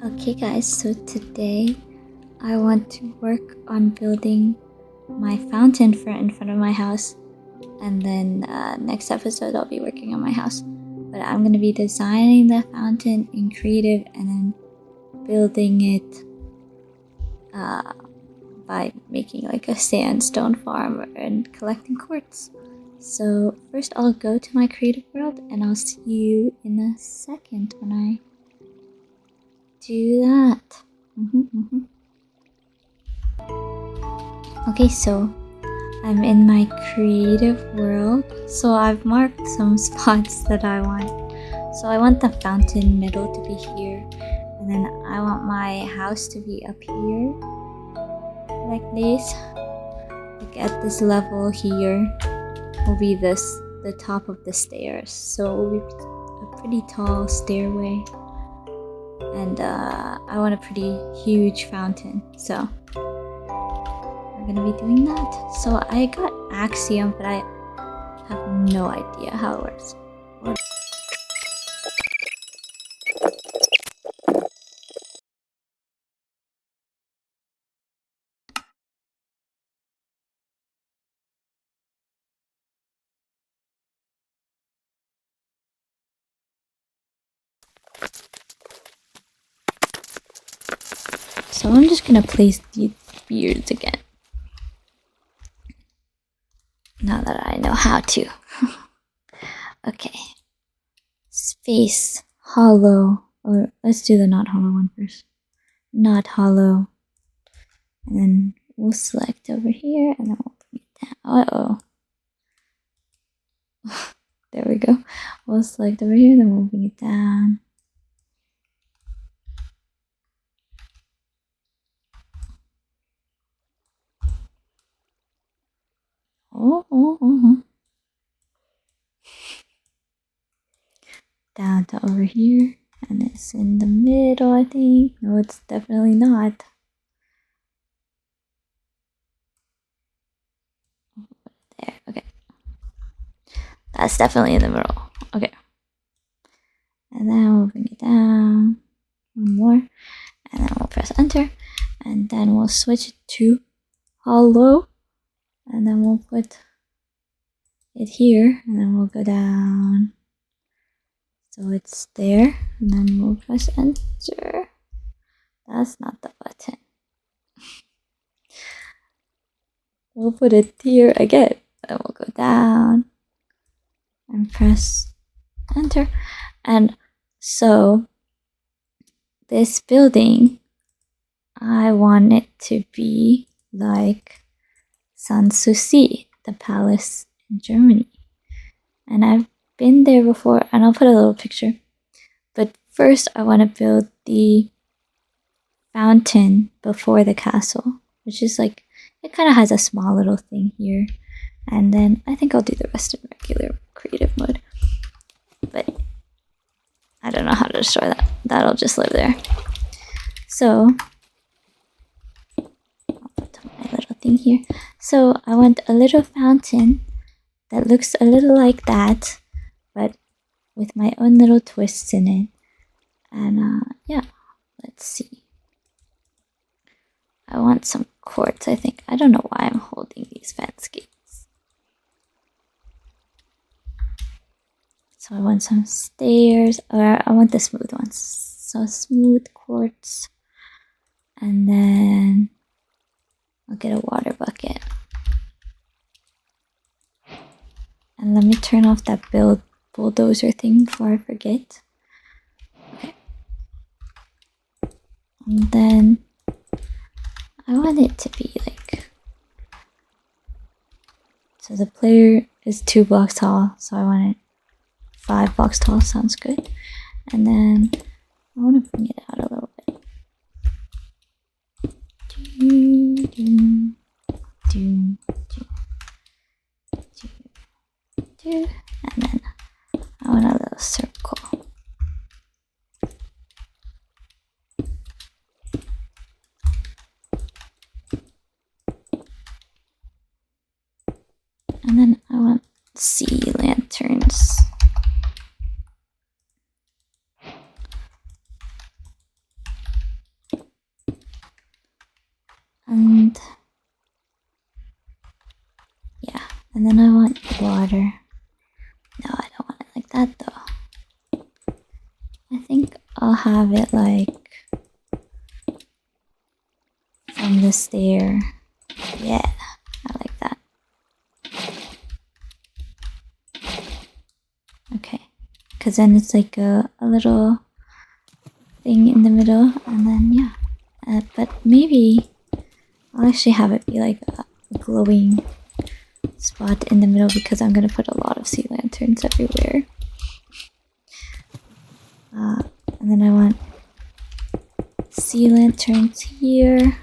Okay guys, so today I want to work on building my fountain in front of my house, and then next episode I'll be working on my house. But I'm going to be designing the fountain in creative and then building it by making like a sandstone farm and collecting quartz. So first I'll go to my creative world and I'll see you in a second when I do that. Okay, so I'm in my creative world. So I've marked some spots that I want. So I want the fountain middle to be here, and then I want my house to be up here, like this. Like at this level here will be the top of the stairs. So it will be a pretty tall stairway, and I want a pretty huge fountain. So we're gonna be doing that. So I got Axiom, but I have no idea how it works. So I'm just gonna place these beards again. Now that I know how to. Okay. Space. Hollow. Or let's do the not hollow one first. Not hollow. And then we'll select over here and then we'll bring it down. There we go. We'll select over here, then we'll bring it down. Down to over here, and it's in the middle, I think. No, it's definitely not. There, okay. That's definitely in the middle. Okay. And then we'll bring it down. One more. And then we'll press enter. And then we'll switch it to hollow. And then we'll put it here. And then we'll go down. So it's there. And then we'll press enter. That's not the button. We'll put it here again. And we'll go down. And press enter. And so this building, I want it to be like Sanssouci, the palace in Germany. And I've been there before, and I'll put a little picture. But first I want to build the fountain before the castle, which is like, it kind of has a small little thing here. And then I think I'll do the rest in regular creative mode. But I don't know how to destroy that. That'll just live there. So I'll put my little thing here. So I want a little fountain that looks a little like that, but with my own little twists in it. And yeah, let's see. I want some quartz, I think. I don't know why I'm holding these fence gates. So I want some stairs, or I want the smooth ones. So smooth quartz. And then I'll get a water bucket. And let me turn off that bulldozer thing before I forget. Okay. And then I want it to be like, so the player is 2 blocks tall, so I want it 5 blocks tall. Sounds good. And then I want to bring it out a little bit. And then I want a little circle. And then I want sea lanterns. And yeah, and then I want water. No, I don't want it like that though. I think I'll have it like from the stair. Yeah, I like that. Okay, because then it's like a little thing in the middle, and then yeah. But maybe I'll actually have it be like a glowing spot in the middle because I'm gonna put a lot of sea lanterns everywhere. And then I want sea lanterns here.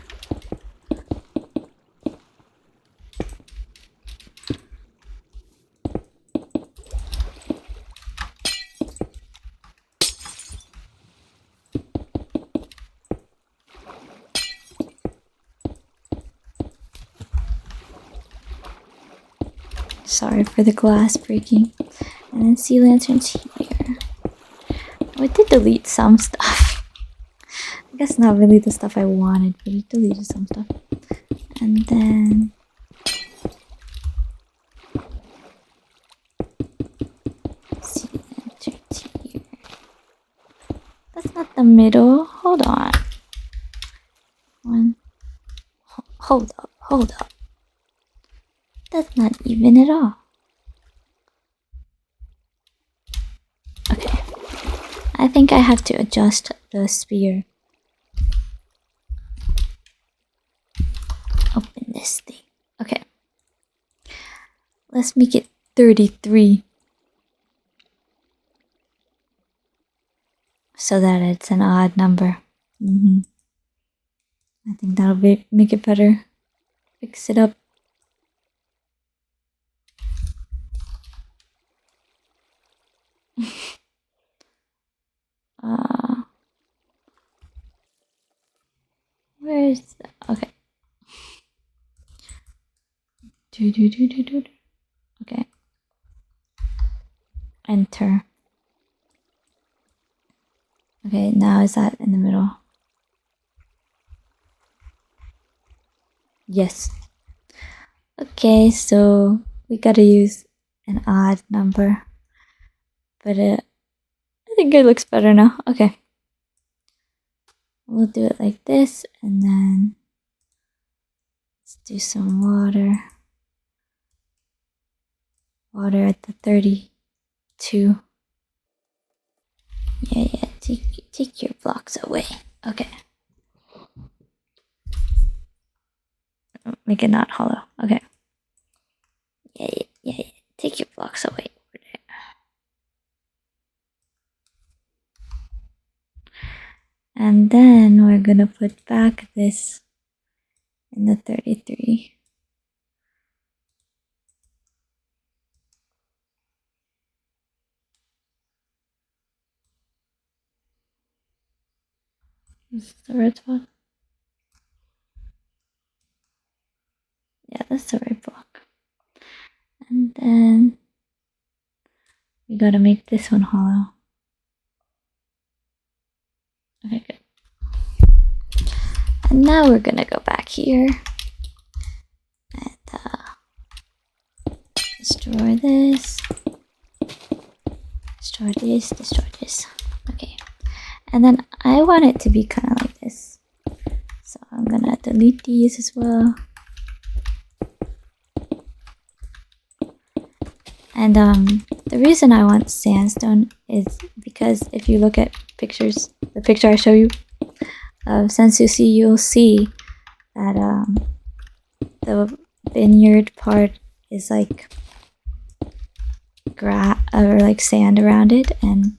Sorry for the glass breaking. And then sea lanterns here. Oh, it did delete some stuff. I guess not really the stuff I wanted, but it deleted some stuff. And then sea lanterns here. That's not the middle. Hold on. Hold up. That's not even at all. Okay. I think I have to adjust the sphere. Open this thing. Okay. Let's make it 33. So that it's an odd number. I think that'll make it better. Fix it up. Where's the, okay. Okay. Enter. Okay, now is that in the middle? Yes. Okay, so we gotta use an odd number. But I think it looks better now. Okay. We'll do it like this, and then let's do some water. Water at the 32. Yeah, take your blocks away. Okay. Make it not hollow. Okay. Yeah. Take your blocks away. And then we're gonna put back this in the 33. Is this the red spot? Yeah, that's the right block. And then we gotta make this one hollow. Okay, good. And now we're gonna go back here and destroy this. Destroy this. Okay. And then I want it to be kind of like this. So I'm gonna delete these as well. And the reason I want sandstone is because if you look at pictures, the picture I show you of Sanssouci, you'll see that the vineyard part is like grass or like sand around it, and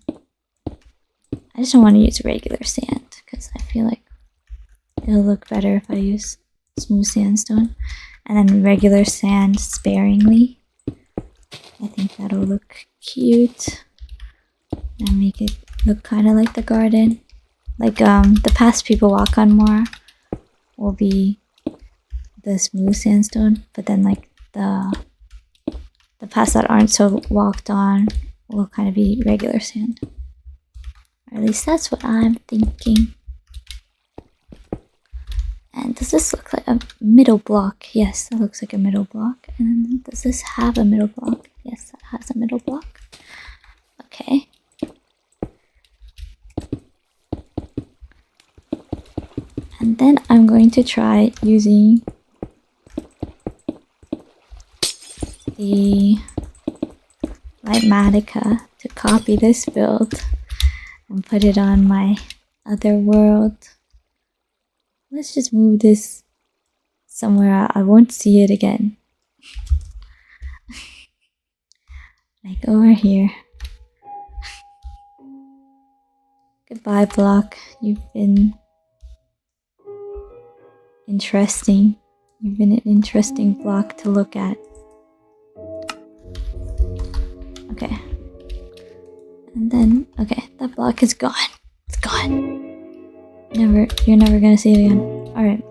I just don't want to use regular sand because I feel like it'll look better if I use smooth sandstone and then regular sand sparingly. I think that'll look cute and make it look kind of like the garden. Like the paths people walk on more will be the smooth sandstone, but then like the paths that aren't so walked on will kind of be regular sand. Or at least that's what I'm thinking. And the does this look like a middle block? Yes, that looks like a middle block. And then does this have a middle block? Yes, that has a middle block. Okay. And then I'm going to try using the Lightmatica to copy this build and put it on my other world. Let's just move this somewhere I won't see it again. Like over here. Goodbye, block. You've been interesting. You've been an interesting block to look at. Okay. And then, okay, that block is gone. It's gone. You're never gonna see it again. Alright.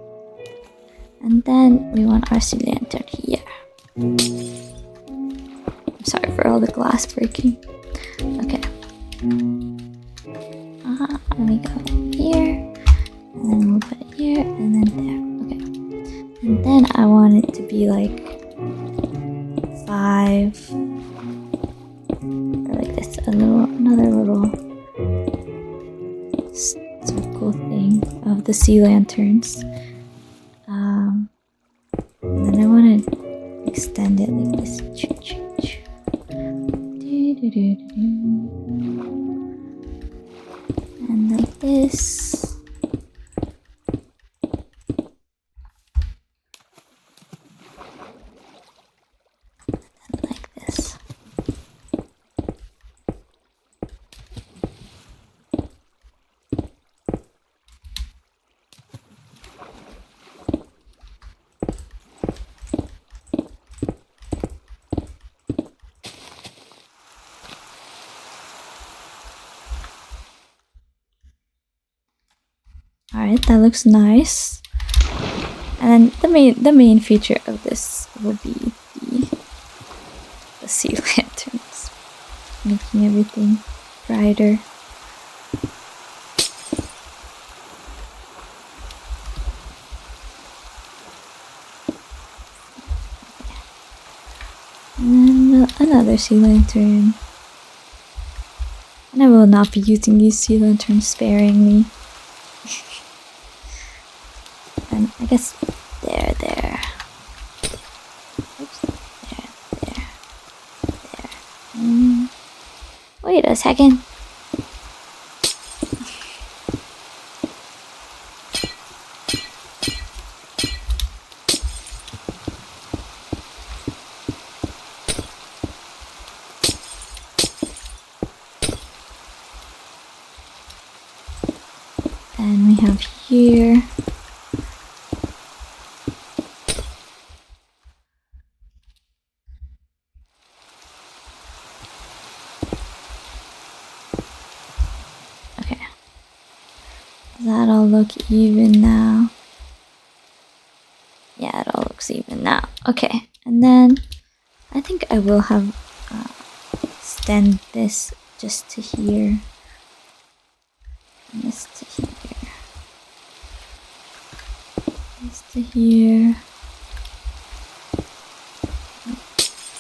And then we want our sea lantern here. I'm sorry for all the glass breaking. Okay. Let me go here. And then we'll put it here and then there. Okay. And then I want it to be like 5. Or like this. Another little circle thing of the sea lanterns. And then I want to extend it like this. And like this. And like this. Alright, that looks nice. And then the main feature of this will be the sea lanterns, making everything brighter. And then another sea lantern. And I will not be using these sea lanterns sparingly. And I guess there. Oops, there. Wait a second. And we have here. Does that all look even now? Yeah, it all looks even now. Okay, and then I think I will have extend this just to here. And this to here. This to here.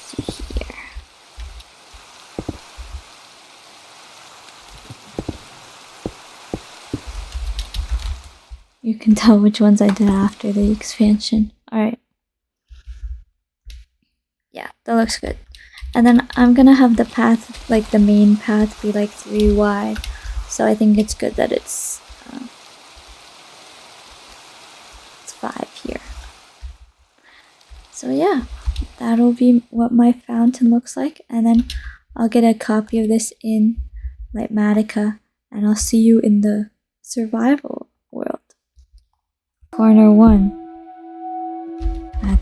To here. You can tell which ones I did after the expansion. Alright. Yeah, that looks good. And then I'm gonna have the path, like the main path, be like 3 wide. So I think it's good that it's 5 here. So yeah, that'll be what my fountain looks like. And then I'll get a copy of this in Lightmatica. And I'll see you in the survival world. Corner 1 at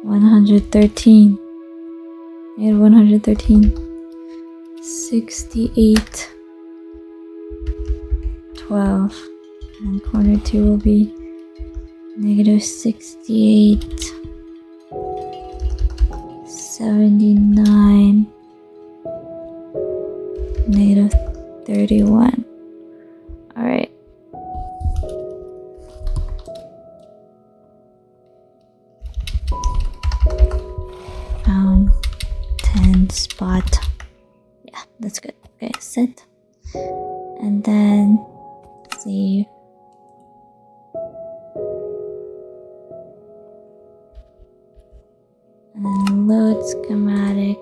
113. Made 113. 68. 12. And corner 2 will be negative 68. 79. Negative 31. Alright. spot. Yeah, that's good. Okay, sit. And then save. And then load schematic.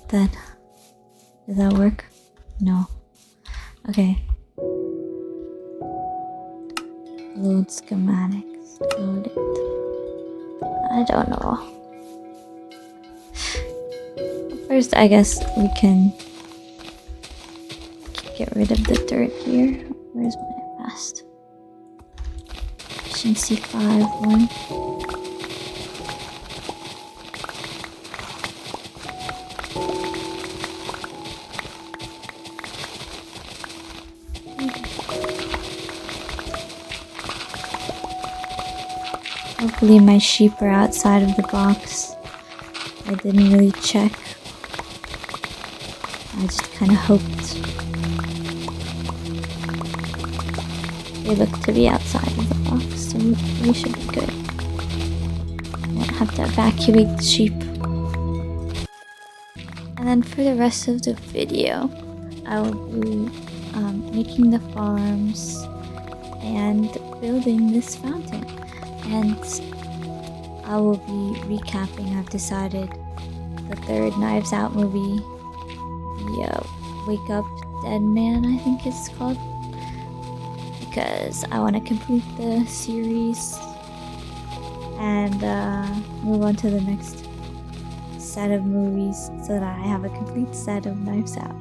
Then, does that work? No. Okay. Load schematics. Load it. I don't know. First, I guess we can get rid of the dirt here. Where's my fast? Efficiency 5-1. Hopefully my sheep are outside of the box. I didn't really check. I just kind of hoped. They look to be outside of the box, so we should be good. Won't have to evacuate the sheep. And then for the rest of the video, I will be making the farms and building this fountain. And I will be recapping. I've decided the third Knives Out movie, the Wake Up Deadman, I think it's called, because I want to complete the series and move on to the next set of movies so that I have a complete set of Knives Out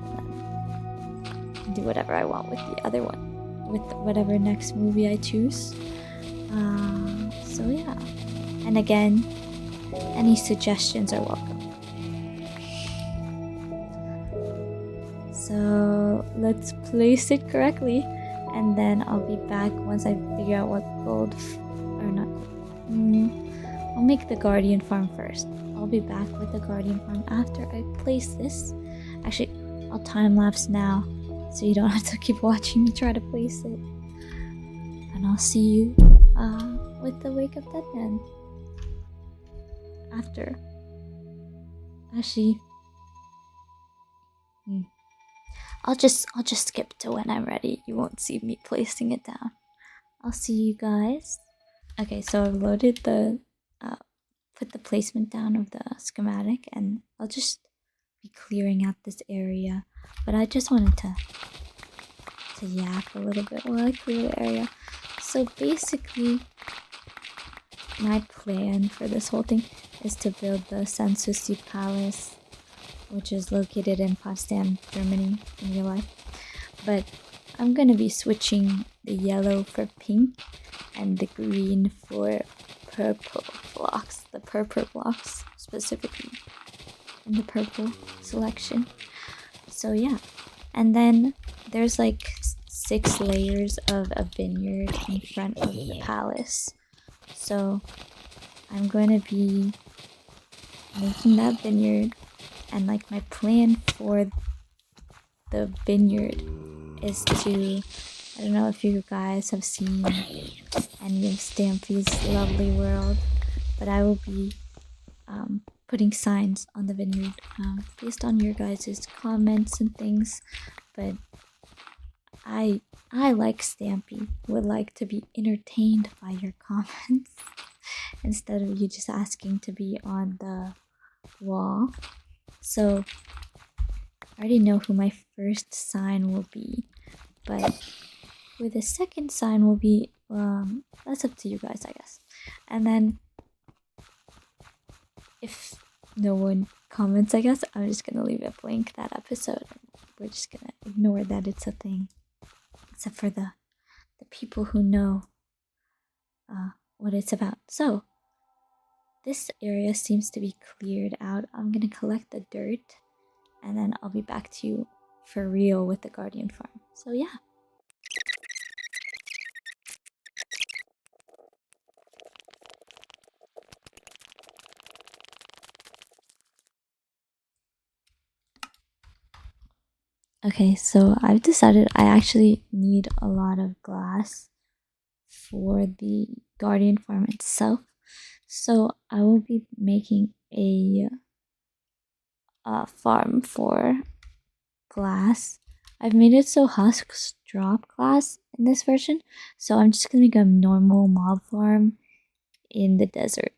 and do whatever I want with the other one, with whatever next movie I choose. So yeah, and again, any suggestions are welcome. So let's place it correctly, and then I'll be back once I figure out what gold, or not. I'll make the guardian farm first. I'll be back with the guardian farm after I place this. Actually, I'll time lapse now, so you don't have to keep watching me try to place it. And I'll see you with the Wake Up Deadman after. Actually, I'll just skip to when I'm ready. You won't see me placing it down. I'll see you guys. Okay, so I loaded the put the placement down of the schematic, and I'll just be clearing out this area. But I just wanted to yap a little bit while I clear the area. So basically, my plan for this whole thing is to build the Sanssouci Palace, which is located in Potsdam, Germany in real life. But I'm gonna be switching the yellow for pink and the green for purple blocks. The purple blocks specifically in the purple selection. So yeah, and then there's like 6 layers of a vineyard in front of the palace. So I'm going to be making that vineyard, and like my plan for the vineyard is to, I don't know if you guys have seen any of Stampy's Lovely World, but I will be putting signs on the vineyard based on your guys' comments and things. But I like Stampy, would like to be entertained by your comments instead of you just asking to be on the wall. So I already know who my first sign will be, but who the second sign will be, that's up to you guys, I guess. And then if no one comments, I guess I'm just gonna leave it blank that episode. We're just gonna ignore that it's a thing, except for the people who know what it's about. So this area seems to be cleared out. I'm gonna collect the dirt, and then I'll be back to you for real with the guardian farm. So yeah. Okay, so I've decided I actually need a lot of glass for the guardian farm itself. So I will be making a farm for glass. I've made it so husks drop glass in this version, so I'm just gonna make a normal mob farm in the desert,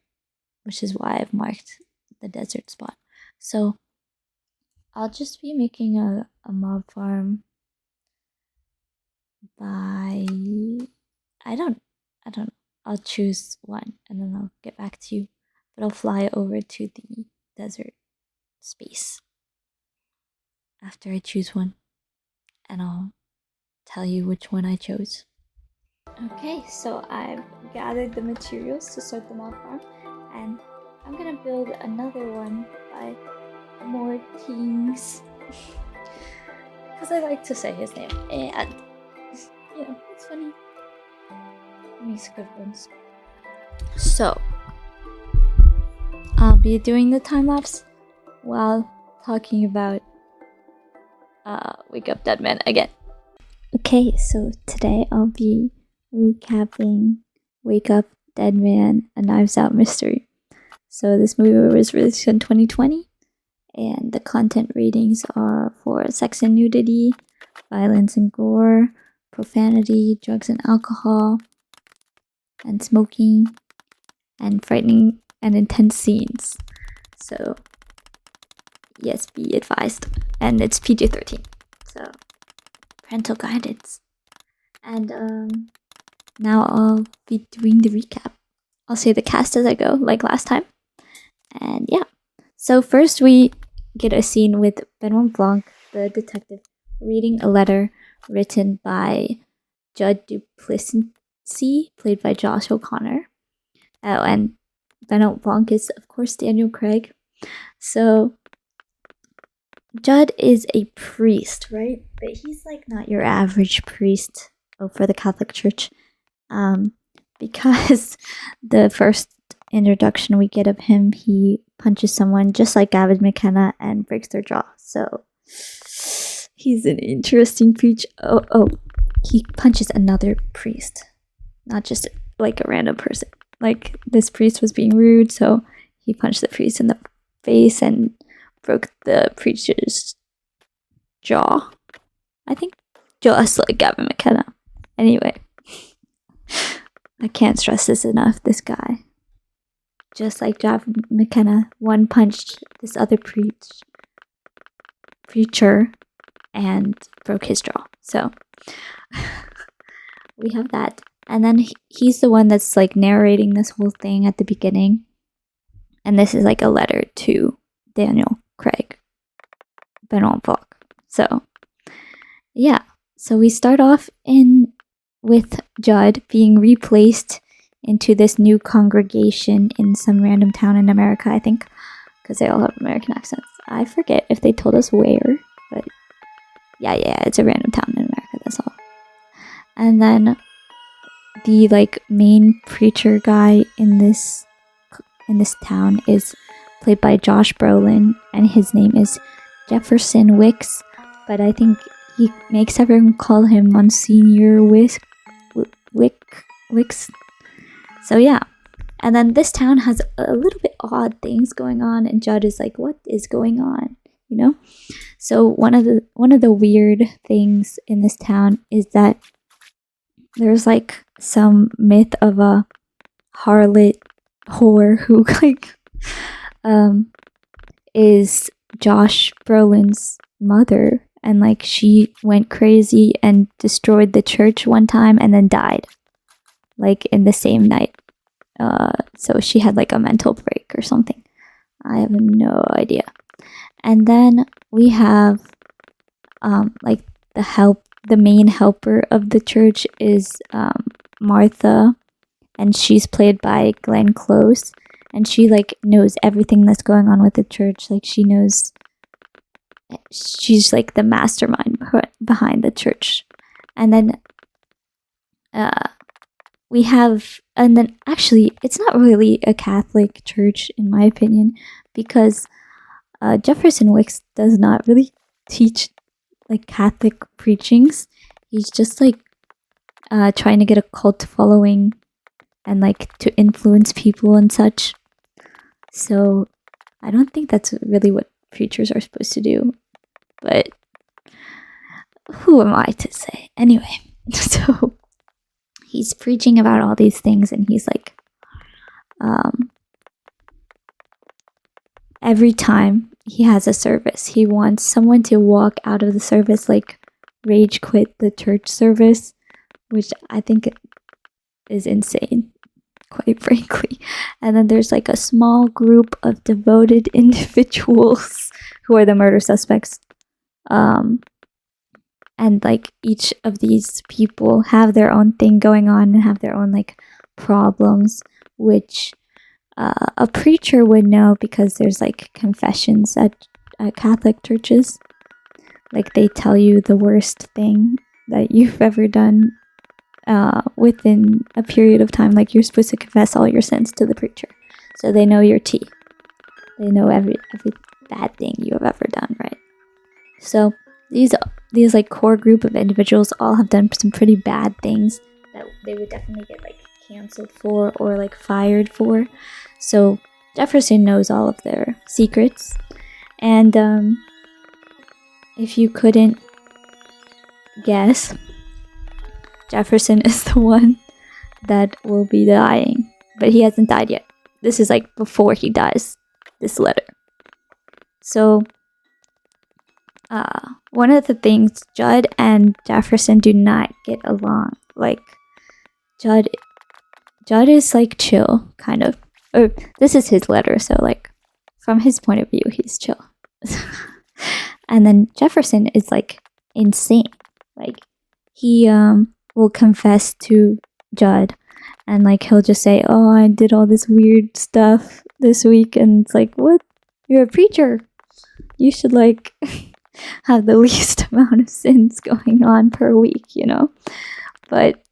which is why I've marked the desert spot. So I'll just be making a mob farm by I don't know. I'll choose one and then I'll get back to you. But I'll fly over to the desert space after I choose one, and I'll tell you which one I chose. Okay, so I've gathered the materials to start the mob farm, and I'm gonna build another one by more kings. Because I like to say his name, and it's funny. It makes good ones. So, I'll be doing the time lapse while talking about Wake Up Deadman again. Okay, so today I'll be recapping Wake Up Deadman, a Knives Out mystery. So this movie was released in 2020, and the content ratings are for sex and nudity, violence and gore, profanity, drugs and alcohol, and smoking, and frightening and intense scenes. So yes, be advised. And it's PG-13, so parental guidance. And now I'll be doing the recap. I'll say the cast as I go, like last time. And yeah. So first we get a scene with Benoit Blanc, the detective, reading a letter written by Judd Duplessis, played by Josh O'Connor. Oh, and Benoit Blanc is, of course, Daniel Craig. So Judd is a priest, right? But he's like not your average priest for the Catholic Church. Because the first introduction we get of him, he punches someone just like Gavin McKenna and breaks their jaw. So he's an interesting preacher. Oh, he punches another priest, not just like a random person. Like this priest was being rude, so he punched the priest in the face and broke the preacher's jaw. I think just like Gavin McKenna. Anyway, I can't stress this enough. This guy, just like Gavin McKenna, one punched this other preacher and broke his jaw. So we have that. And then he's the one that's like narrating this whole thing at the beginning. And this is like a letter to Daniel Craig, Benoit Blanc. So yeah, so we start off with Judd being replaced into this new congregation in some random town in America, I think, because they all have American accents. I forget if they told us where, but yeah, it's a random town in America, that's all. And then the like main preacher guy in this town is played by Josh Brolin, and his name is Jefferson Wicks, but I think he makes everyone call him Monsignor Wicks. So yeah, and then this town has a little bit odd things going on, and Judd is like, what is going on, So one of the weird things in this town is that there's like some myth of a harlot whore who like is Josh Brolin's mother, and like she went crazy and destroyed the church one time and then died like in the same night. So she had like a mental break or something. I have no idea. And then we have like the main helper of the church is Martha, and she's played by Glenn Close, and she like knows everything that's going on with the church. Like she's like the mastermind behind the church. And then actually it's not really a Catholic church in my opinion, because Jefferson Wicks does not really teach like Catholic preachings. He's just like trying to get a cult following and like to influence people and such. So I don't think that's really what preachers are supposed to do, but who am I to say? Anyway, so he's preaching about all these things, and he's like, every time he has a service, he wants someone to walk out of the service, like rage quit the church service, which I think is insane, quite frankly. And then there's like a small group of devoted individuals who are the murder suspects. And like each of these people have their own thing going on and have their own like problems, which a preacher would know because there's like confessions at Catholic churches. Like they tell you the worst thing that you've ever done within a period of time. Like you're supposed to confess all your sins to the preacher, so they know your tea. They know every bad thing you have ever done, right? So these like core group of individuals all have done some pretty bad things that they would definitely get like canceled for or like fired for. So Jefferson knows all of their secrets, and if you couldn't guess, Jefferson is the one that will be dying, but he hasn't died yet. This is like before he dies, this letter. So one of the things, Judd and Jefferson do not get along. Like Judd is like chill, kind of. Or this is his letter, so like from his point of view, he's chill. And then Jefferson is like insane. Like he will confess to Judd, and like he'll just say, "Oh, I did all this weird stuff this week," and it's like, "What? You're a preacher. You should like have the least amount of sins going on per week, you know?" But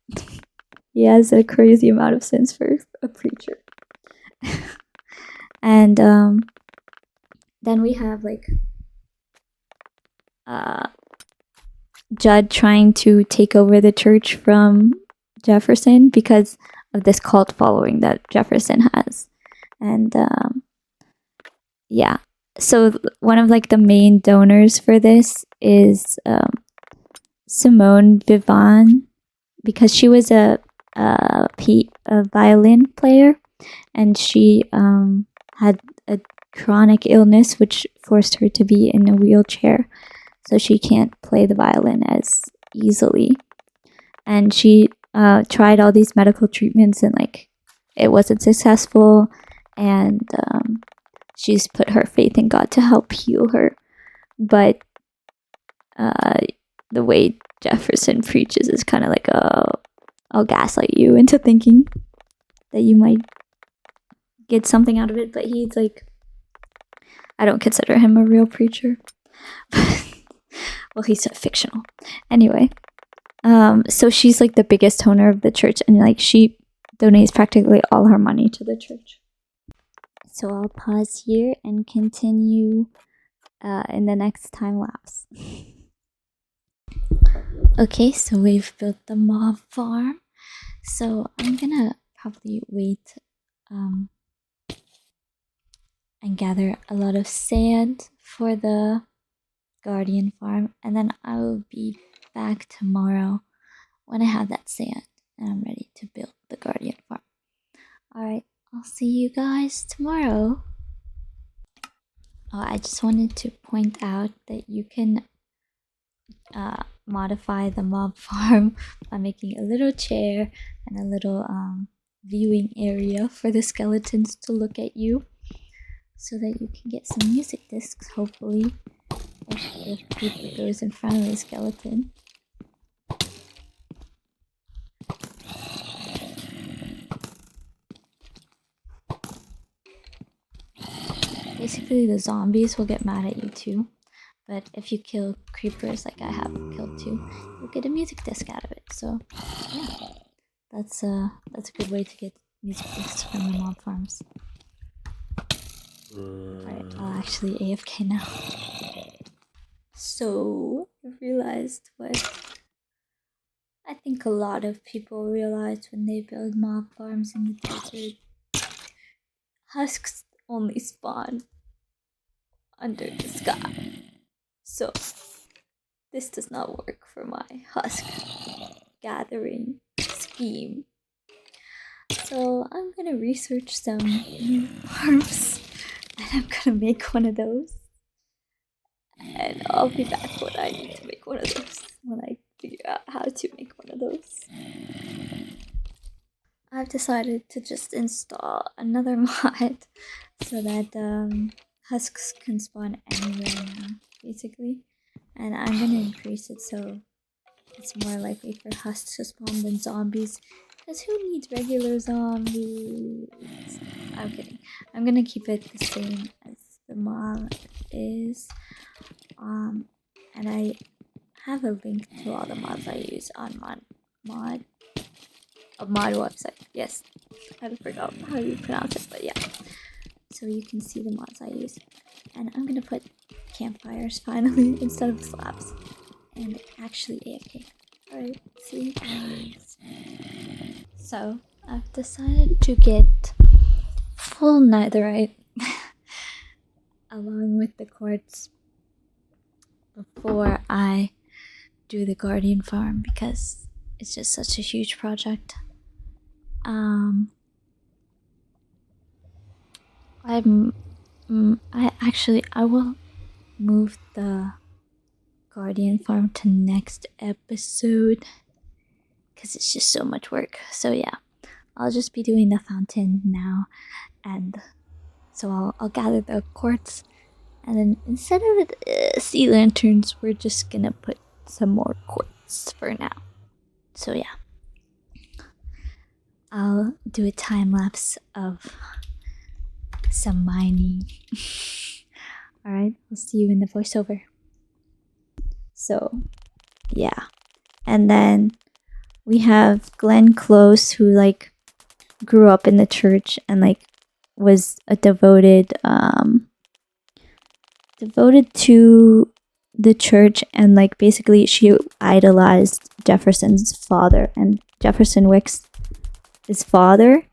he has a crazy amount of sins for a preacher. And then we have like Judd trying to take over the church from Jefferson because of this cult following that Jefferson has. And yeah, so one of like the main donors for this is Simone Vivant, because she was a violin player, and she had a chronic illness which forced her to be in a wheelchair, so she can't play the violin as easily. And she tried all these medical treatments, and like it wasn't successful, and she's put her faith in God to help heal her. But the way Jefferson preaches is kind of like, I'll gaslight you into thinking that you might get something out of it. But he's like, I don't consider him a real preacher. Well, he's fictional. Anyway, so she's like the biggest donor of the church, and like she donates practically all her money to the church. So I'll pause here and continue in the next time lapse. Okay, so we've built the mob farm. So I'm gonna probably wait and gather a lot of sand for the guardian farm, and then I will be back tomorrow when I have that sand and I'm ready to build the guardian farm. Alright, I'll see you guys tomorrow. Oh, I just wanted to point out that you can modify the mob farm by making a little chair and a little viewing area for the skeletons to look at you, so that you can get some music discs, hopefully, if the creeper goes in front of the skeleton. Basically, the zombies will get mad at you too, but if you kill creepers like I have killed two, you'll get a music disc out of it. So yeah, that's a good way to get music discs from the mob farms. Alright, I'll actually AFK now. So I realized what I think a lot of people realize when they build mob farms in the desert, husks only spawn under the sky. So this does not work for my husk gathering scheme. So I'm gonna research some new farms and I'm gonna make one of those. And I'll be back when I need to make one of those, when I figure out how to make one of those. I've decided to just install another mod so that husks can spawn anywhere now, basically. And I'm gonna increase it so it's more likely for husks to spawn than zombies. Because who needs regular zombies? I'm kidding. I'm gonna keep it the same as the mod is. And I have a link to all the mods I use on mod website. Yes, I forgot how you pronounce it, but yeah. So you can see the mods I use. And I'm gonna put campfires finally instead of slabs. And actually AFK. Alright, see you guys. So I've decided to get full netherite along with the coords before I do the guardian farm because it's just such a huge project. I will move the guardian farm to next episode because it's just so much work. So yeah, I'll just be doing the fountain now, and so I'll gather the quartz, and then instead of sea lanterns, we're just gonna put some more quartz for now. So yeah, I'll do a time lapse of some mining. Alright, we'll see you in the voiceover. So yeah, and then we have Glenn Close, who like grew up in the church and like was a devoted to the church, and like basically she idolized Jefferson's father, and Jefferson Wicks, his father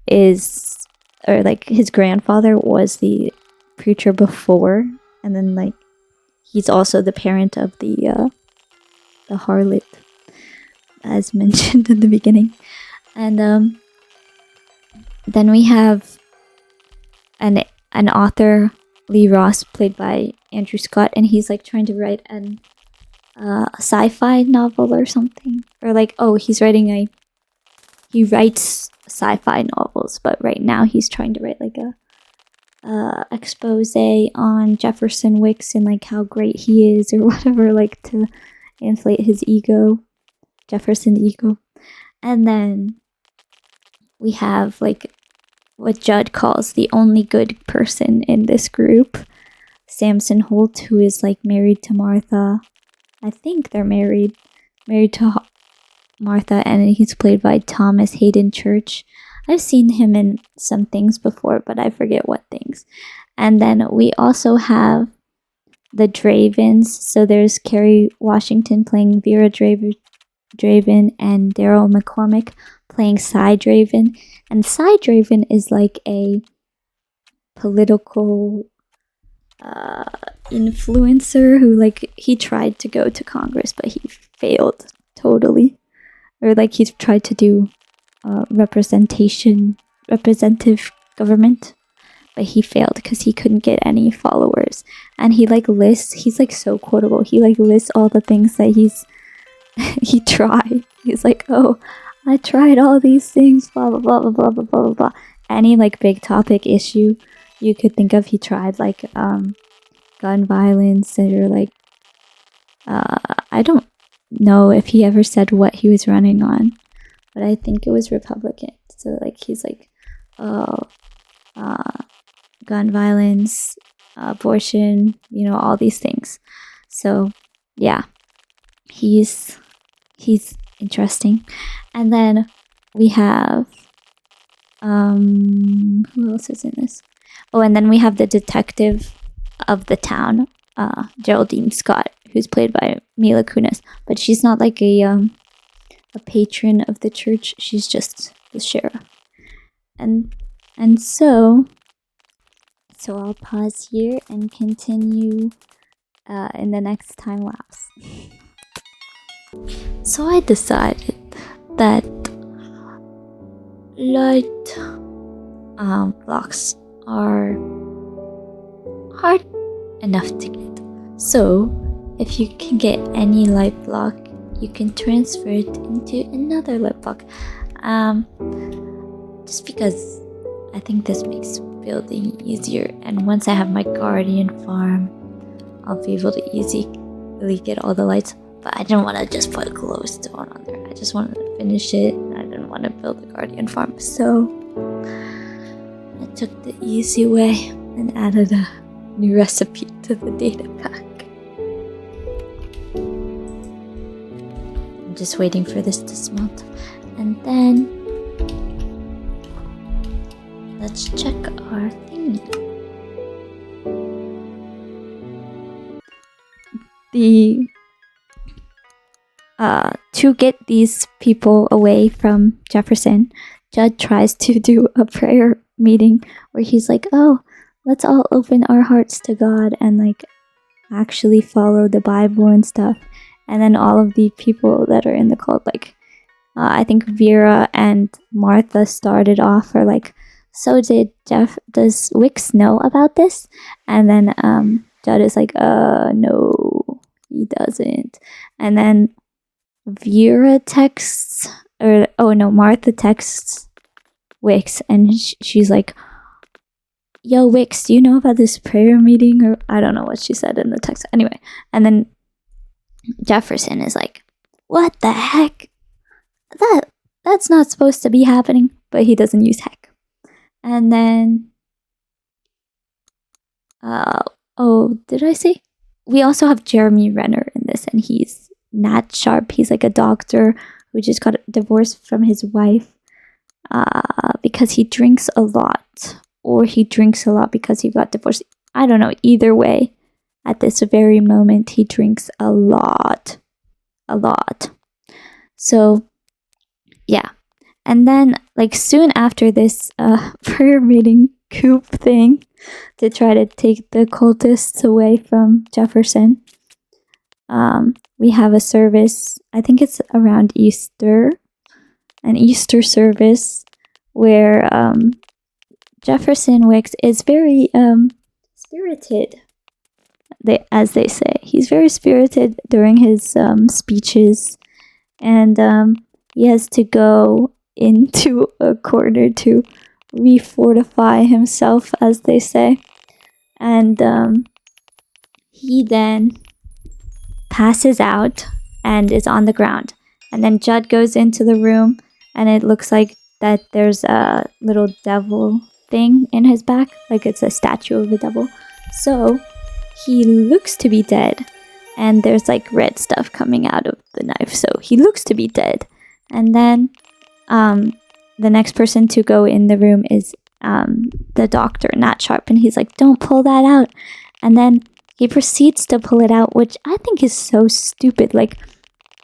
is, or like his grandfather was the preacher before, and then like he's also the parent of the harlot, as mentioned in the beginning. And then we have an author, Lee Ross, played by Andrew Scott, and he's like trying to write an sci-fi novel or something, or like he writes sci-fi novels, but right now he's trying to write like a expose on Jefferson Wicks and like how great he is or whatever, like to inflate his ego, Jefferson ego. And then we have like what Judd calls the only good person in this group, Samson Holt, who is like married to Martha. I think they're married to Martha, and he's played by Thomas Hayden Church. I've seen him in some things before, but I forget what things. And then we also have the Dravens. So there's Kerry Washington playing Vera Draven and Daryl McCormick playing Cy Draven. And Cy Draven is like a political influencer who like he tried to go to Congress, but he failed totally. Or like he's tried to do representative government, but he failed because he couldn't get any followers. And he like he's like so quotable, he like lists all the things that he tried. He's like, oh, I tried all these things, blah blah blah blah blah blah blah blah. Any like big topic issue you could think of, he tried, like gun violence, or like I don't know if he ever said what he was running on, but I think it was Republican. So like he's like, gun violence, abortion, all these things. So yeah, he's interesting. And then we have who else is in this? Oh, and then we have the detective of the town, Geraldine Scott, who's played by Mila Kunis, but she's not like a a patron of the church. She's just the sheriff. And so I'll pause here and continue in the next time lapse. So I decided that light blocks are hard enough to get. So if you can get any light block, you can transfer it into another light block. Just because I think this makes building easier, and once I have my guardian farm, I'll be able to easily get all the lights. But I didn't want to just put glowstone on there. I just wanted to finish it, and I didn't want to build a guardian farm. So I took the easy way and added a new recipe to the data pack. I'm just waiting for this to smelt. And then let's check our thingy. To get these people away from Jefferson, Judd tries to do a prayer meeting where he's like, oh, let's all open our hearts to God and like actually follow the Bible and stuff. And then all of the people that are in the cult, like I think Vera and Martha started off are like, so does Wix know about this? And then Judd is like, no, he doesn't. And then Vera texts, Martha texts Wix, and she's like, yo, Wix, do you know about this prayer meeting? Or I don't know what she said in the text. Anyway, and then Jefferson is like, what the heck? That's not supposed to be happening, but he doesn't use heck. And then, did I say? We also have Jeremy Renner in this, and he's Nat Sharp. He's like a doctor who just got divorced from his wife because he drinks a lot, or he drinks a lot because he got divorced. I don't know. Either way, at this very moment, he drinks a lot. So, yeah. And then, like, soon after this prayer meeting coup thing to try to take the cultists away from Jefferson, we have a service, I think it's around Easter, an Easter service where Jefferson Wicks is very spirited, as they say. He's very spirited during his speeches, and he has to go into a corner to refortify himself, as they say. And he then passes out and is on the ground. And then Judd goes into the room, and it looks like that there's a little devil thing in his back, like it's a statue of a devil. So he looks to be dead, and there's like red stuff coming out of the knife, so he looks to be dead. And then the next person to go in the room is the doctor, Nat Sharp, and he's like, don't pull that out. And then he proceeds to pull it out, which I think is so stupid. Like,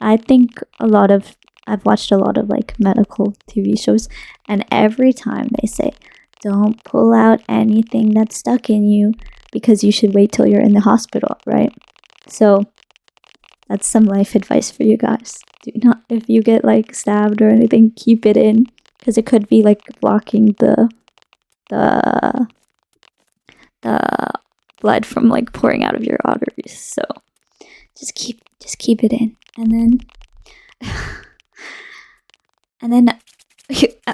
I think I've watched a lot of like medical TV shows, and every time they say, don't pull out anything that's stuck in you because you should wait till you're in the hospital, right? So that's some life advice for you guys. Do not, if you get like stabbed or anything, keep it in, because it could be like blocking the blood from like pouring out of your arteries. So just keep it in. And then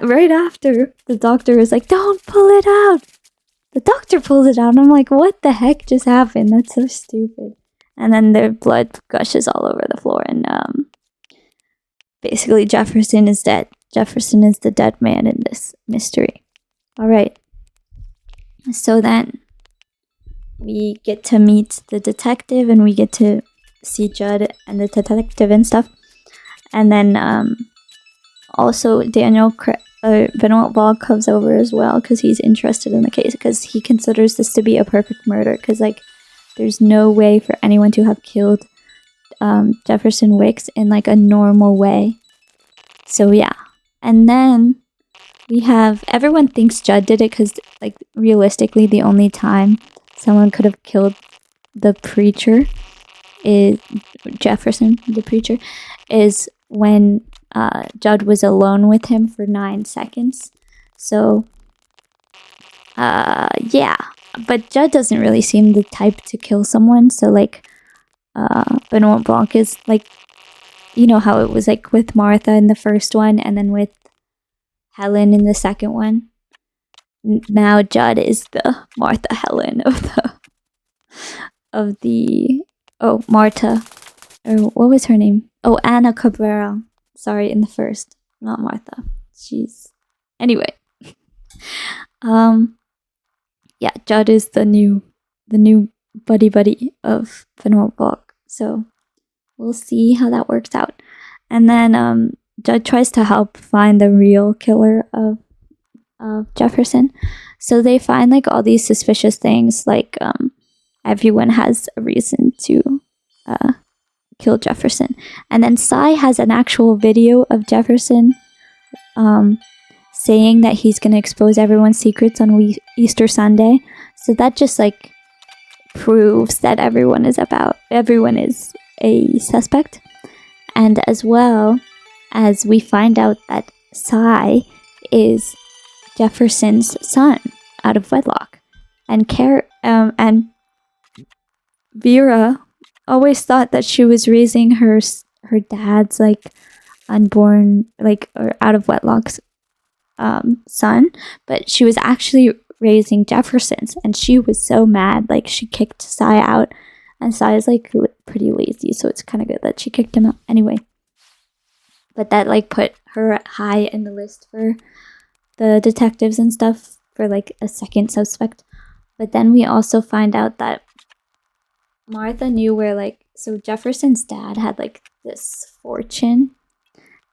right after, the doctor is like, don't pull it out. The doctor pulls it out, and I'm like, what the heck just happened? That's so stupid. And then the blood gushes all over the floor, and basically Jefferson is dead. Jefferson is the dead man in this mystery. All right. So then we get to meet the detective, and we get to see Judd and the detective and stuff. And then also Daniel Benoit Ball comes over as well, because he's interested in the case, because he considers this to be a perfect murder, because like there's no way for anyone to have killed Jefferson Wicks in like a normal way. So yeah. And then we have, everyone thinks Judd did it because, like, realistically, the only time someone could have killed the preacher is Jefferson, the preacher, is when Judd was alone with him for 9 seconds. So, yeah. But Judd doesn't really seem the type to kill someone. So, like, Benoit Blanc is, like, you know how it was, like, with Martha in the first one and then with Helen in the second one. Now Judd is the Martha Helen of the Marta, or what was her name? Oh, Anna Cabrera. Sorry, in the first, not Martha. Anyway. Yeah, Judd is the new buddy of Benoit Blanc. So we'll see how that works out. And then Judd tries to help find the real killer of Jefferson. So they find, like, all these suspicious things, like everyone has a reason to kill Jefferson. And then Cy has an actual video of Jefferson saying that he's going to expose everyone's secrets on Easter Sunday. So that just, like, proves that everyone is a suspect. And as well as we find out that Cy is Jefferson's son out of wedlock. And Vera always thought that she was raising her dad's, like, unborn, like, or out of wedlock's son, but she was actually raising Jefferson's, and she was so mad, like, she kicked Cy out, and Cy is, like, pretty lazy, so it's kind of good that she kicked him out anyway. But that, like, put her high in the list for the detectives and stuff for, like, a second suspect. But then we also find out that Martha knew where, like, so Jefferson's dad had, like, this fortune,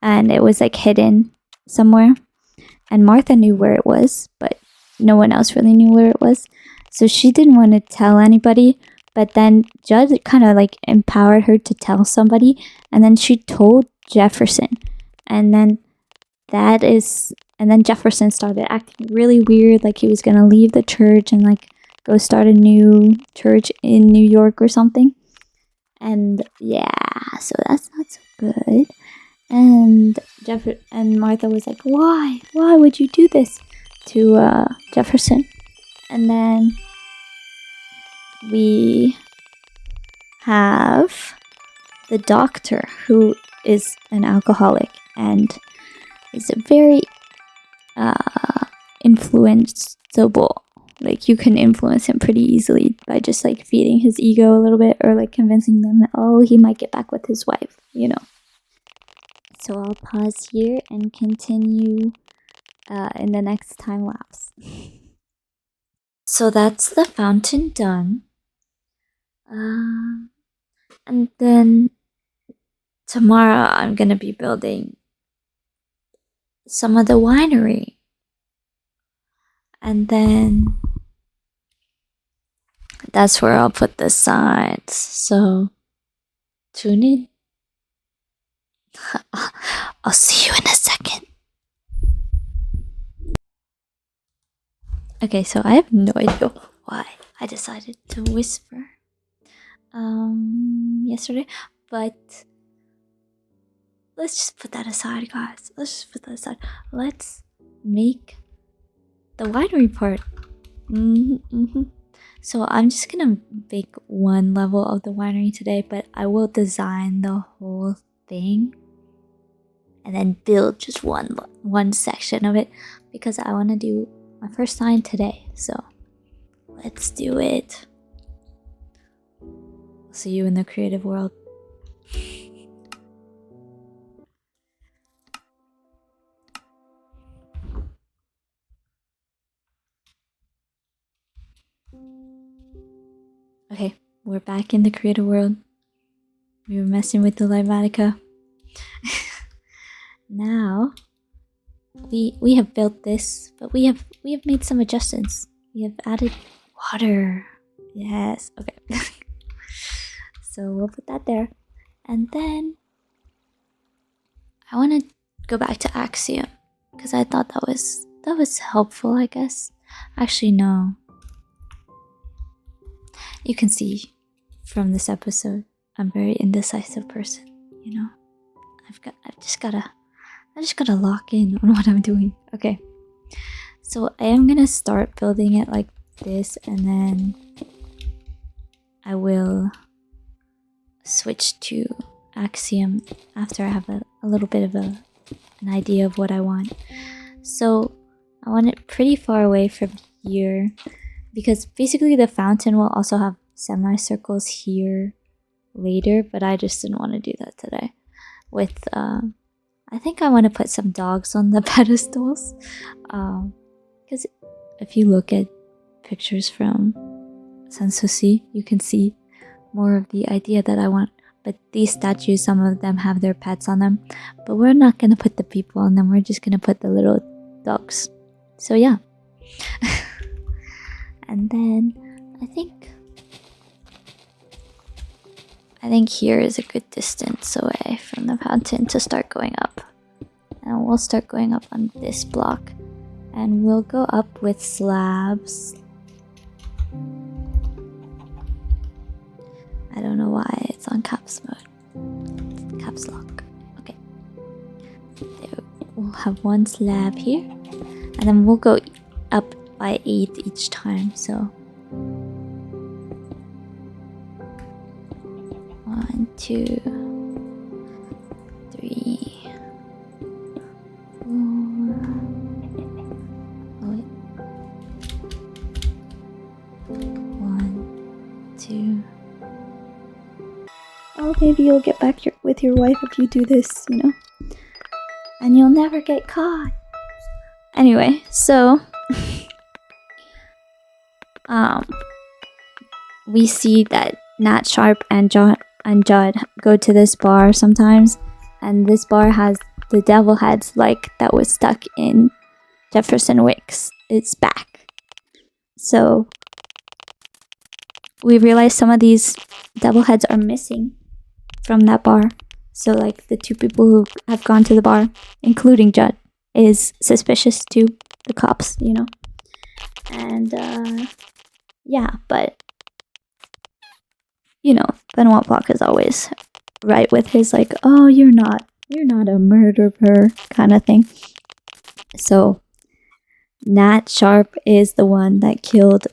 and it was, like, hidden somewhere, and Martha knew where it was, but no one else really knew where it was. So she didn't want to tell anybody, but then Judd kind of, like, empowered her to tell somebody, and then she told Jefferson, and then Jefferson started acting really weird, like he was gonna leave the church and, like, go start a new church in New York or something. And yeah, so that's not so good. And Martha was like, why would you do this to Jefferson? And then we have the doctor, who is an alcoholic and is very influenceable. Like, you can influence him pretty easily by just, like, feeding his ego a little bit, or, like, convincing them that, oh, he might get back with his wife, you know. So I'll pause here and continue in the next time lapse. So that's the fountain done. And then tomorrow I'm gonna be building some of the winery. And then that's where I'll put the signs. So tune in. I'll see you in a second. Okay, so I have no idea why I decided to whisper yesterday, but let's just put that aside, guys. Let's make the winery part. So I'm just gonna make one level of the winery today, but I will design the whole thing and then build just one section of it, because I want to do my first sign today. So let's do it. See you in the creative world. Okay, we're back in the creative world. We were messing with the Limatica. Now we have built this, but we have made some adjustments. We have added water. Yes, okay. So we'll put that there. And then I want to go back to Axiom because I thought that was helpful, I guess. Actually, no. You can see from this episode, I'm a very indecisive person. You know, I just gotta lock in on what I'm doing. Okay, so I am gonna start building it like this, and then I will switch to Axiom after I have a little bit of an idea of what I want. So I want it pretty far away from here because basically the fountain will also have semicircles here later, but I just didn't want to do that today. With I think I want to put some dogs on the pedestals because if you look at pictures from Sanssouci, you can see more of the idea that I want. But these statues, some of them have their pets on them, but we're not gonna put the people on them, we're just gonna put the little dogs. So yeah. And then I think here is a good distance away from the fountain to start going up. And we'll start going up on this block. And we'll go up with slabs. I don't know why it's on caps mode. Caps lock. Okay. There, we'll have one slab here. And then we'll go up by 8 each time, so 1, 2, 3, 4. Oh wait. 1, 2. Oh, maybe you'll get back with your wife if you do this, you know? And you'll never get caught. Anyway, so we see that Nat Sharp and Judd go to this bar sometimes, and this bar has the devil heads like that was stuck in Jefferson Wicks. It's back. So we realize some of these devil heads are missing from that bar. So like the 2 people who have gone to the bar, including Judd, is suspicious to the cops, you know. And yeah, but you know, Benoit Block is always right with his like, oh, you're not a murderer kind of thing. So Nat Sharp is the one that killed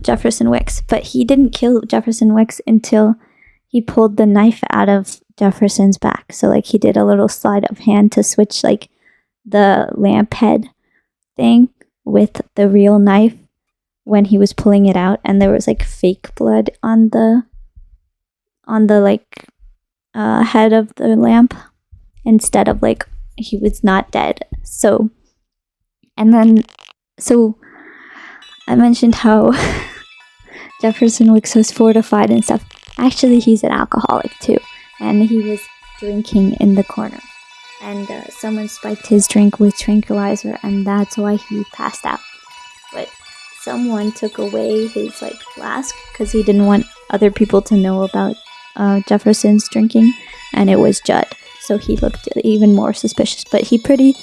Jefferson Wicks, but he didn't kill Jefferson Wicks until he pulled the knife out of Jefferson's back. So like he did a little sleight of hand to switch like the lamp head thing with the real knife when he was pulling it out, and there was like fake blood on the like head of the lamp instead of like he was not dead. So I mentioned how Jefferson Wicks was fortified and stuff. Actually, he's an alcoholic too, and he was drinking in the corner, and someone spiked his drink with tranquilizer, and that's why he passed out. But someone took away his like flask because he didn't want other people to know about Jefferson's drinking, and it was Judd, so he looked even more suspicious. But he pretty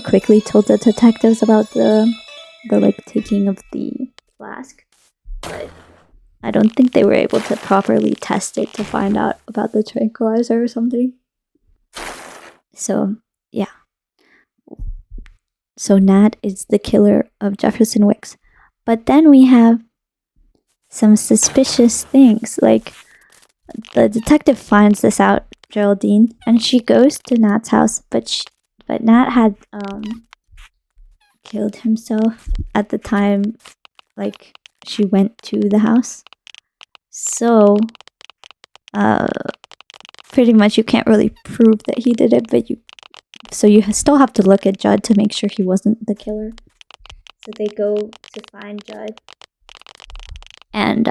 quickly told the detectives about the like taking of the flask, but I don't think they were able to properly test it to find out about the tranquilizer or something. So yeah. So Nat is the killer of Jefferson Wicks. But then we have some suspicious things. Like the detective finds this out, Geraldine, and she goes to Nat's house, but Nat had killed himself at the time like she went to the house. So pretty much you can't really prove that he did it, but you still have to look at Judd to make sure he wasn't the killer. So they go to find Judd, and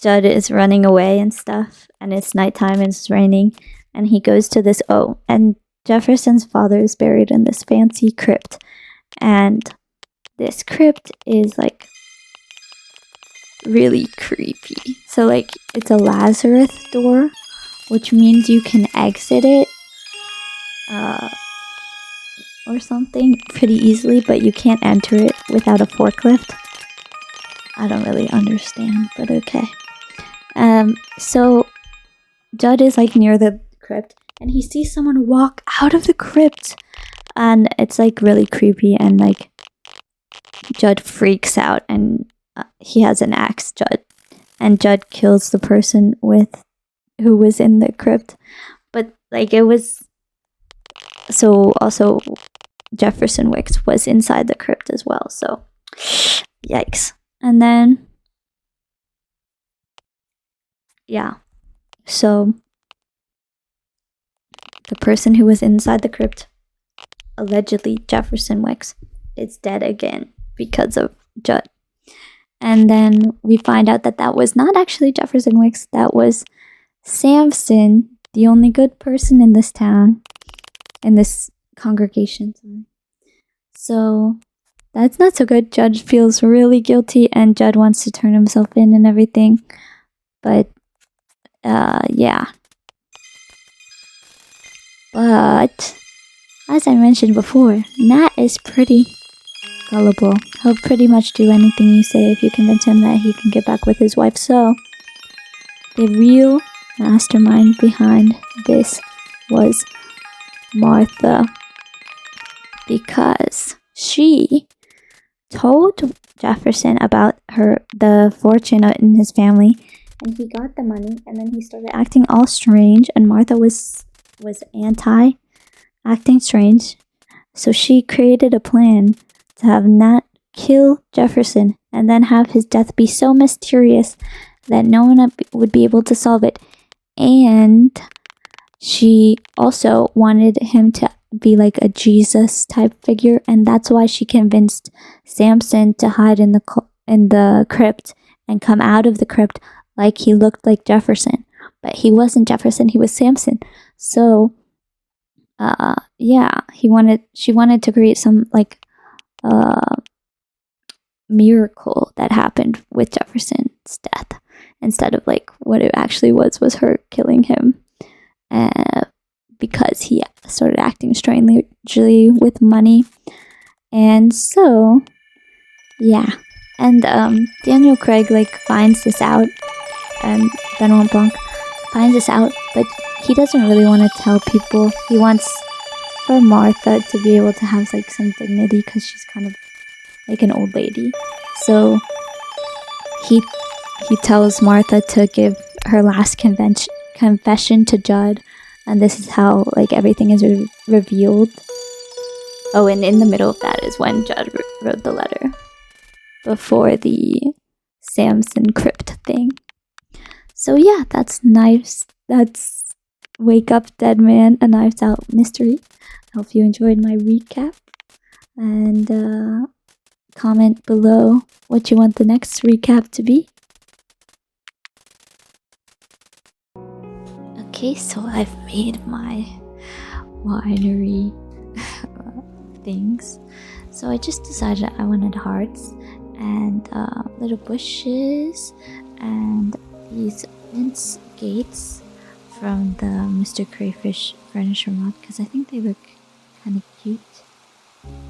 Judd is running away and stuff, and it's nighttime and it's raining, and he goes to this and Jefferson's father is buried in this fancy crypt, and this crypt is like really creepy. So like it's a Lazarus door, which means you can exit it or something pretty easily, but you can't enter it without a forklift. I don't really understand, but okay. So Judd is like near the crypt, and he sees someone walk out of the crypt, and it's like really creepy, and like Judd freaks out, and he has an axe, and Judd kills the person who was in the crypt, but like it was so also Jefferson Wicks was inside the crypt as well, so yikes. And then yeah, so the person who was inside the crypt, allegedly Jefferson Wicks, is dead again because of Judd. And then we find out that that was not actually Jefferson Wicks, that was Samson, the only good person in this town, in this congregation. So that's not so good. Judd feels really guilty, and Judd wants to turn himself in and everything. But, yeah. But, as I mentioned before, Nat is pretty gullible. He'll pretty much do anything you say if you convince him that he can get back with his wife. So, the real mastermind behind this was Martha, because she told Jefferson about the fortune in his family, and he got the money, and then he started acting all strange, and Martha was anti acting strange, so she created a plan to have Nat kill Jefferson and then have his death be so mysterious that no one would be able to solve it. And she also wanted him to be like a Jesus type figure, and that's why she convinced Samson to hide in the crypt and come out of the crypt like he looked like Jefferson. But he wasn't Jefferson, he was Samson. So yeah, she wanted to create some like miracle that happened with Jefferson's death, instead of like what it actually was her killing him, because he started acting strangely with money. And so yeah, and Daniel Craig like finds this out, and Benoit Blanc finds this out, but he doesn't really want to tell people. He wants for Martha to be able to have like some dignity, because she's kind of like an old lady. So he tells Martha to give her last confession to Judd, and this is how like everything is revealed. Oh, and in the middle of that is when Judd wrote the letter before the Samson crypt thing. So yeah, that's Wake Up Deadman, a Knives Out mystery. I hope you enjoyed my recap, and comment below what you want the next recap to be. Okay, so I've made my winery things. So I just decided I wanted hearts and little bushes and these fence gates from the Mr. Crayfish furniture mod, because I think they look kind of cute.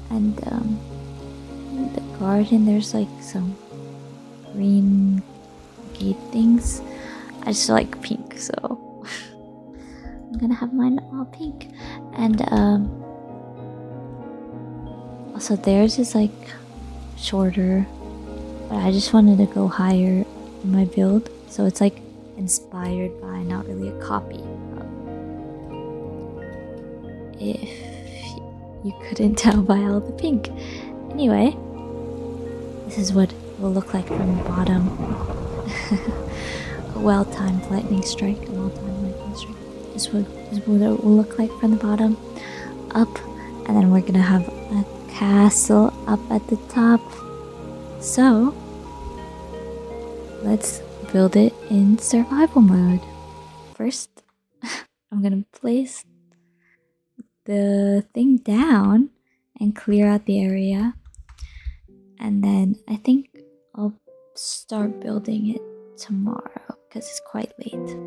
And in the garden there's like some green gate things. I just like pink, so I'm gonna have mine all pink. And also theirs is like shorter, but I just wanted to go higher in my build, so it's like inspired by, not really a copy of. If you couldn't tell by all the pink. Anyway, this is what it will look like from the bottom. A well-timed lightning strike. This is what it will look like from the bottom up, and then we're gonna have a castle up at the top. So let's build it in survival mode. First, I'm gonna place the thing down and clear out the area, and then I think I'll start building it tomorrow because it's quite late.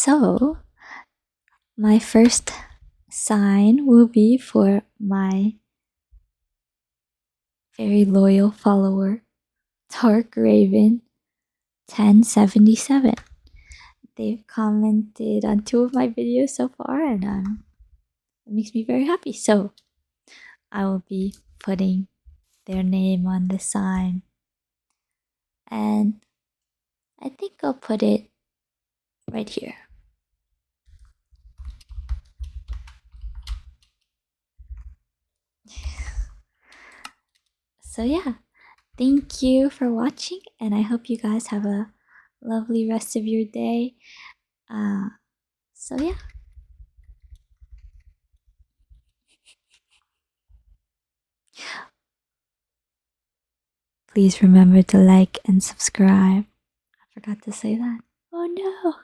So, my first sign will be for my very loyal follower, Dark Raven 1077. They've commented on 2 of my videos so far, and it makes me very happy. So, I will be putting their name on the sign, and I think I'll put it right here. So yeah, thank you for watching, and I hope you guys have a lovely rest of your day. So yeah. Please remember to like and subscribe. I forgot to say that. Oh no.